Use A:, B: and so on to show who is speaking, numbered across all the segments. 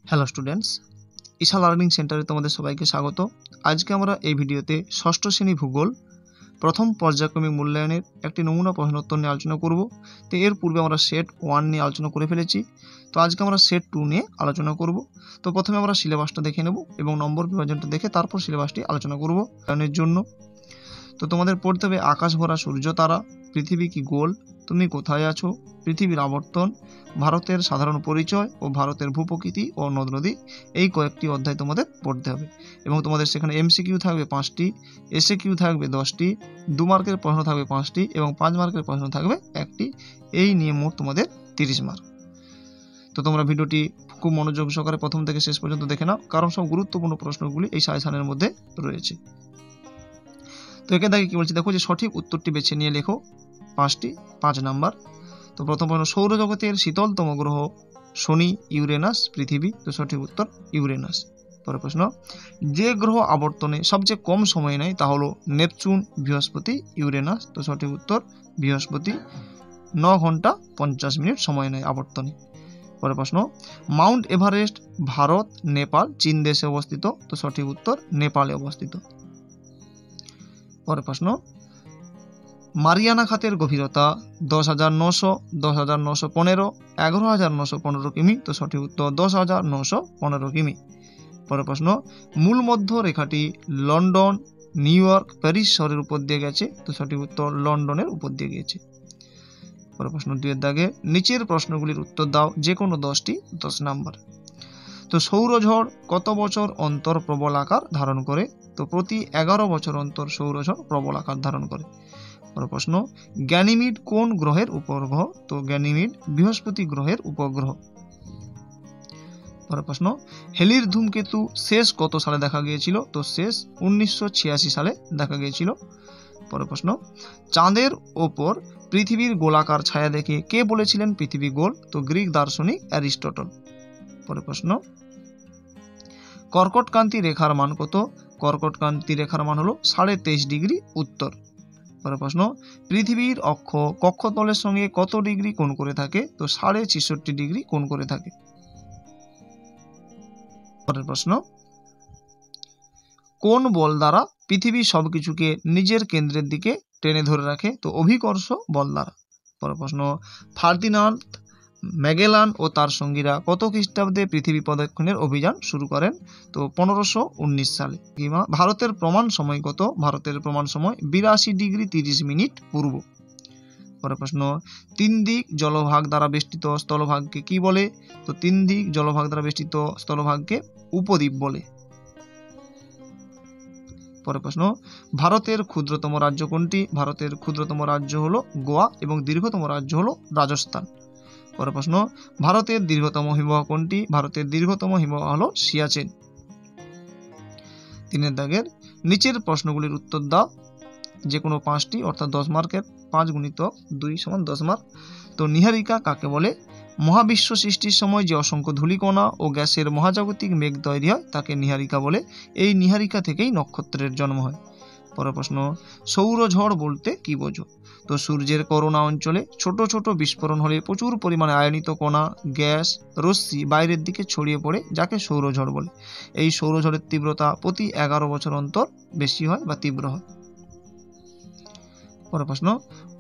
A: Hello students, Isha learning সেন্টারে তোমাদের সবাইকে স্বাগত। আজকে আমরা এই ভিডিওতে ষষ্ঠ শ্রেণী ভূগোল প্রথম পর্যায়ক্রমিক মূল্যায়নের একটি নমুনা প্রশ্নোত্তর নিয়ে আলোচনা করব। তো এর পূর্বে আমরা সেট 1 নিয়ে আলোচনা করে ফেলেছি, তো আজকে আমরা সেট 2 নিয়ে আলোচনা করব। তো প্রথমে আমরা সিলেবাসটা দেখে নেব এবং নম্বর বিভাজনটা দেখে তারপর সিলেবাসটি আলোচনা করব মূল্যায়নের জন্য। তো তোমাদের পড়তে হবে আকাশ ভরা সূর্য তারা, পৃথিবী কি গোল, তুমি কোথায় আছো, পৃথিবীর আবর্তন, ভারতের সাধারণ পরিচয় ও ভারতের ভূপ্রকৃতি ও নদ নদী, এই কয়েকটি অধ্যায় তোমাদের পড়তে হবে। এবং তোমাদের সেখানে এমসিকিউ থাকবে 5টি, এসএকিউ থাকবে 10টি, 2 মার্কের প্রশ্ন থাকবে 5টি এবং 5 মার্কের প্রশ্ন থাকবে 1টি। এই নিয়ে মোট তোমাদের 30 মার্ক। তো তোমরা ভিডিওটি খুব মনোযোগ সহকারে প্রথম থেকে শেষ পর্যন্ত দেখে নাও, কারণ সব গুরুত্বপূর্ণ প্রশ্নগুলি এই সাজেশনের মধ্যে রয়েছে। তো এখানে দেখে কি বলছি, দেখো যে সঠিক উত্তরটি বেছে নিয়ে লেখো 5টি, 5 নাম্বার। তো প্রথম প্রশ্ন, সৌরজগতের শীতলতম গ্রহ শনি, ইউরেনাস, পৃথিবী। তো সঠিক উত্তর ইউরেনাস। পরের প্রশ্ন, যে গ্রহ আবর্তনে সবচেয়ে কম সময় নেয় তা হলো নেপচুন, বৃহস্পতি, ইউরেনাস। তো সঠিক উত্তর বৃহস্পতি, 9 ঘন্টা 50 মিনিট সময় নেয় আবর্তনে। পরের প্রশ্ন, মাউন্ট এভারেস্ট ভারত, নেপাল, চীন দেশে অবস্থিত। তো সঠিক উত্তর নেপালে অবস্থিত। পরের প্রশ্ন, মারিয়ানা খাতের গভীরতা 10,900, 10,915, 11,915 কিমি। তো সঠিক উত্তর 10,915 কিমি। পরের প্রশ্ন, মূল মধ্য রেখাটি লন্ডন, নিউ ইয়র্ক, প্যারিস শহরের উপর দিয়ে গেছে। তো সঠিক উত্তর লন্ডনের উপর দিয়ে গেছে। পরের প্রশ্ন 2 এর দাগে, নিচের প্রশ্নগুলির উত্তর দাও, যে কোনো 10টি, 10 নাম্বার। তো সৌরঝড় কত বছর অন্তর প্রবল আকার ধারণ করে? তো প্রতি 11 বছর অন্তর সৌরঝড় প্রবল আকার ধারণ করে। পরের প্রশ্ন, গ্যানিমিড কোন গ্রহের উপগ্রহ? তো গ্যানিমিড বৃহস্পতি গ্রহের উপগ্রহ। পরের প্রশ্ন, হেলির ধূমকেতু শেষ কত সালে দেখা গিয়েছিল? তো শেষ 1986 সালে দেখা গিয়েছিল। পরের প্রশ্ন, চাঁদের ওপর পৃথিবীর গোলাকার ছায়া দেখে কে বলেছিলেন পৃথিবী গোল? তো গ্রিক দার্শনিক অ্যারিস্টটল। পরের প্রশ্ন, কর্কটক্রান্তি রেখার মান কত? কর্কটক্রান্তি রেখার মান হলো 23.5 ডিগ্রি উত্তর। পরের প্রশ্ন, পৃথিবীর অক্ষ কক্ষতলের সঙ্গে কত ডিগ্রি কোণ করে থাকে? তো 66.5 ডিগ্রি কোণ করে থাকে। পরের প্রশ্ন, কোন বল দ্বারা পৃথিবী সবকিছুকে নিজের কেন্দ্রের দিকে টেনে ধরে রাখে? তো অভিকর্ষ বল দ্বারা। পরের প্রশ্ন, ফার্দিনান্দ ম্যাগেলান ও তার সঙ্গীরা কত খ্রিস্টাব্দে পৃথিবী প্রদক্ষিণের অভিযান শুরু করেন? তো 1519 সালে। ভারতের প্রমাণ সময় কত? ভারতের প্রমাণ সময় 82 ডিগ্রি 30 মিনিট পূর্ব। পরের প্রশ্ন, 3 দিক জলভাগ দ্বারা বেষ্টিত স্থলভাগকে কি বলে? তো 3 দিক জলভাগ দ্বারা বেষ্টিত স্থলভাগকে উপদ্বীপ বলে। পরের প্রশ্ন, ভারতের ক্ষুদ্রতম রাজ্য কোনটি? ভারতের ক্ষুদ্রতম রাজ্য হলো গোয়া এবং দীর্ঘতম রাজ্য হলো রাজস্থান। পরের প্রশ্ন, ভারতের দীর্ঘতম হিমবাহ কোনটি? ভারতের দীর্ঘতম হিমবাহ হলো সিয়াচেন। 3 এর দাগের, নিচের প্রশ্নগুলির উত্তর দাও, যে কোনো 5টি, অর্থাৎ 10 মার্কের। 5 × 2 = 10 মার্ক। তো নীহারিকা কাকে বলে? মহাবিশ্ব সৃষ্টির সময় যে অসংখ্য ধূলিকণা ও গ্যাসের মহাজাগতিক মেঘ তৈরি হয় তাকে নীহারিকা বলে। এই নীহারিকা থেকেই নক্ষত্রের জন্ম হয়। পরের প্রশ্ন, সৌরঝড় বলতে কি বোঝো? তো সূর্যের করোনা অঞ্চলে ছোট ছোট বিস্ফোরণ হলে প্রচুর পরিমাণে আয়নিত কণা, গ্যাস, রশ্মি বাইরের দিকে ছড়িয়ে পড়ে, যাকে সৌরঝড় বলে। এই সৌরঝড়ের তীব্রতা প্রতি 11 বছর অন্তর বেশি হয় বা তীব্র হয়। পরের প্রশ্ন,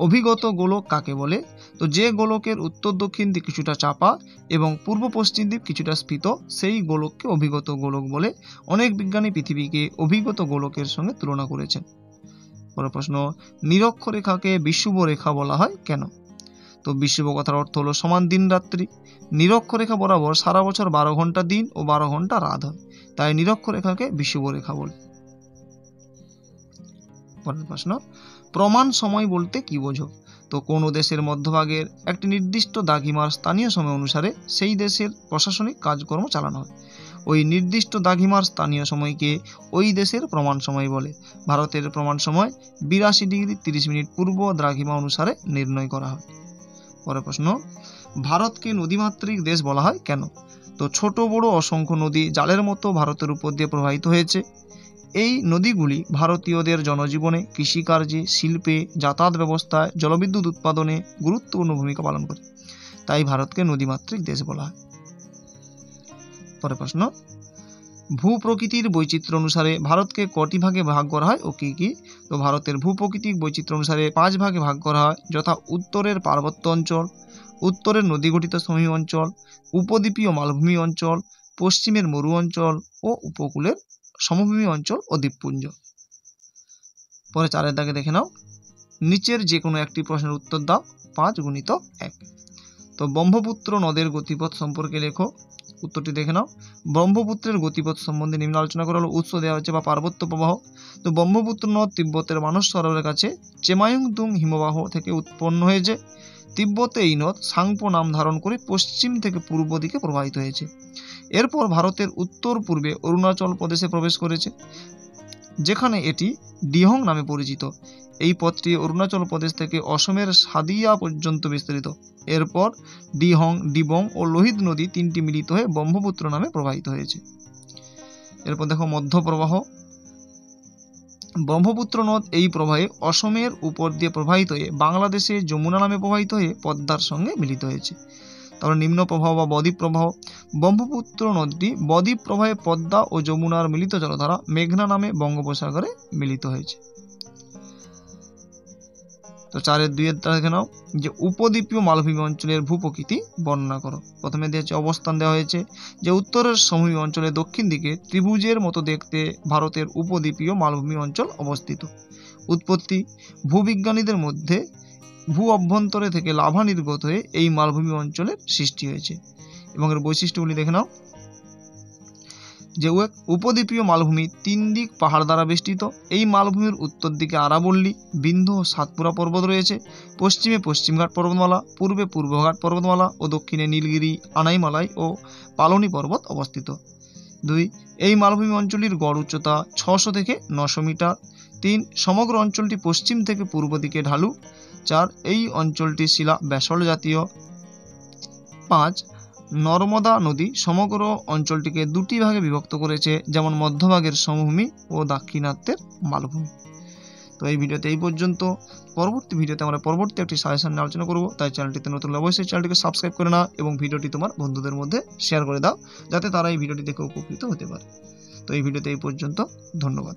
A: অভিগত গোলক কাকে বলে? তো যে গোলকের উত্তর দক্ষিণ দিক কিছুটা চাপা এবং পূর্ব পশ্চিম দিক কিছুটা স্ফীত, সেই গোলককে অভিগত গোলক বলে। অনেক বিজ্ঞানী পৃথিবীকে অভিগত গোলকের সঙ্গে তুলনা করেছেন। পরের প্রশ্ন, নিরক্ষরেখাকে বিষুব রেখা বলা হয় কেন? তো বিষুব কথার অর্থ হলো সমান দিন রাত্রি। নিরক্ষরেখা বরাবর সারা বছর 12 ঘন্টা দিন ও 12 ঘন্টা রাত হয়, তাই নিরক্ষরেখাকে বিষুব রেখা বলে। পরের প্রশ্ন, প্রমাণ সময় বলতে কি বোঝো? তো কোনো দেশের মধ্যভাগের একটি নির্দিষ্ট দ্রাঘিমার স্থানীয় সময় অনুসারে সেই দেশের প্রশাসনিক কাজকর্ম চালানো হয়। ওই নির্দিষ্ট দ্রাঘিমার স্থানীয় সময়কে ওই দেশের প্রমাণ সময় বলে। ভারতের প্রমাণ সময় 82 ডিগ্রি 30 মিনিট পূর্ব দ্রাঘিমা অনুসারে নির্ণয় করা হয়। পরের প্রশ্ন, ভারতকে নদীমাতৃক দেশ বলা হয় কেন? তো ছোট বড় অসংখ্য নদী জালের মতো ভারতের উপর দিয়ে প্রবাহিত হয়েছে। এই নদীগুলি ভারতীয়দের জনজীবনে, কৃষিকার্যে, শিল্পে, যাতায়াত ব্যবস্থায়, জলবিদ্যুৎ উৎপাদনে গুরুত্বপূর্ণ ভূমিকা পালন করে, তাই ভারতকে নদীমাতৃক দেশ বলা হয়। পরের প্রশ্ন, ভূপ্রকৃতির বৈচিত্র্য অনুসারে ভারতকে কটি ভাগে ভাগ করা হয় ও কি কি? তো ভারতের ভূপ্রকৃতিক বৈচিত্র্য অনুসারে 5 ভাগে ভাগ করা হয়, যথা উত্তরের পার্বত্য অঞ্চল, উত্তরের নদীগঠিত সমভূমি অঞ্চল, উপদ্বীপীয় মালভূমি অঞ্চল, পশ্চিমের মরু অঞ্চল ও উপকূলের সমভূমি অঞ্চল ও দ্বীপপুঞ্জ। পরে 4 দাগে দেখে নাও, নিচের যে কোনো একটি প্রশ্নের উত্তর দাও। 5x1। তো ব্রহ্মপুত্র নদের গতিপথ সম্পর্কে লেখো। উত্তরটি দেখে নাও। ব্রহ্মপুত্রের গতিপথ সম্বন্ধে নিম্ন আলোচনা করা হলো। উৎস দেওয়া হচ্ছে বা পার্বত্য প্রবাহ। তো ব্রহ্মপুত্র নদ তিব্বতের মানস সরোবরের কাছে চেমায়ুংতুং হিমবাহ থেকে উৎপন্ন হয়েছে। তিব্বতে এই নদ সাংপো নাম ধারণ করে পশ্চিম থেকে পূর্ব দিকে প্রবাহিত হয়েছে। এরপর ভারতের উত্তর পূর্বে অরুণাচল প্রদেশে প্রবেশ করেছে, যেখানে এটি ডিহং নামে পরিচিত। এই পথটি অরুণাচল প্রদেশ থেকে অসমের সাদিয়া পর্যন্ত বিস্তৃত। এরপর ডিহং, ডিবং ও লোহিত নদী 3টি মিলিত হয়ে ব্রহ্মপুত্র নামে প্রবাহিত হয়েছে। এরপর দেখো মধ্যপ্রবাহ। ব্রহ্মপুত্র নদ এই প্রবাহে অসমের উপর দিয়ে প্রবাহিত হয়ে বাংলাদেশে যমুনা নামে প্রবাহিত হয়ে পদ্মার সঙ্গে মিলিত হয়েছে। তারপর নিম্ন প্রবাহ বা বদ্বীপ প্রবাহ। ব্রহ্মপুত্র নদী বদ্বীপ প্রবাহে পদ্মা ও যমুনার মিলিত জলধারা মেঘনা নামে বঙ্গোপসাগরে মিলিত হয়েছে। তো 4-2 দেখে নাও, যে উপদ্বীপীয় মালভূমি অঞ্চলের ভূপ্রকৃতি বর্ণনা করো। প্রথমে দিয়েছে অবস্থান দেওয়া হয়েছে যে উত্তরের সমভূমি অঞ্চলের দক্ষিণ দিকে ত্রিভুজের মতো দেখতে ভারতের উপদ্বীপীয় মালভূমি অঞ্চল অবস্থিত। উৎপত্তি, ভূবিজ্ঞানীদের মধ্যে ভূ অভ্যন্তরে থেকে লাভা নির্গত হয়ে এই মালভূমি অঞ্চলের সৃষ্টি হয়েছে। এবং এর বৈশিষ্ট্যগুলি দেখে নাও, যে উপদ্বীপীয় মালভূমি 3 দিক পাহাড় দ্বারা বেষ্টিত। এই মালভূমির উত্তর দিকে আরাবল্লী, বিন্ধ্য ও সাতপুরা পর্বত রয়েছে। পশ্চিমে পশ্চিমঘাট পর্বতমালা, পূর্বে পূর্বঘাট পর্বতমালা ও দক্ষিণে নীলগিরি, আনাইমালাই ও পালনি পর্বত অবস্থিত। 2, এই মালভূমি অঞ্চলটির গড় উচ্চতা 600 থেকে 900 মিটার। 3, সমগ্র অঞ্চলটি পশ্চিম থেকে পূর্ব দিকে ঢালু। 4, এই অঞ্চলটি শিলা ব্যাসল্ট জাতীয়। 5, নর্মদা নদী সমগ্র অঞ্চলটিকে 2টি ভাগে বিভক্ত করেছে, যেমন মধ্যভাগের সমভূমি ও দাক্ষিণাত্যের মালভূমি। তো এই ভিডিওতে এই পর্যন্ত। পরবর্তী ভিডিওতে আমরা পরবর্তী একটি সাজেশন নিয়ে আলোচনা করব। তাই চ্যানেলটিতে নতুন হলে অবশ্যই চ্যানেলটিকে সাবস্ক্রাইব করে নাও এবং ভিডিওটি তোমার বন্ধুদের মধ্যে শেয়ার করে দাও, যাতে তারা এই ভিডিওটি দেখে উপকৃত হতে পারে। তো এই ভিডিওতে এই পর্যন্ত। ধন্যবাদ।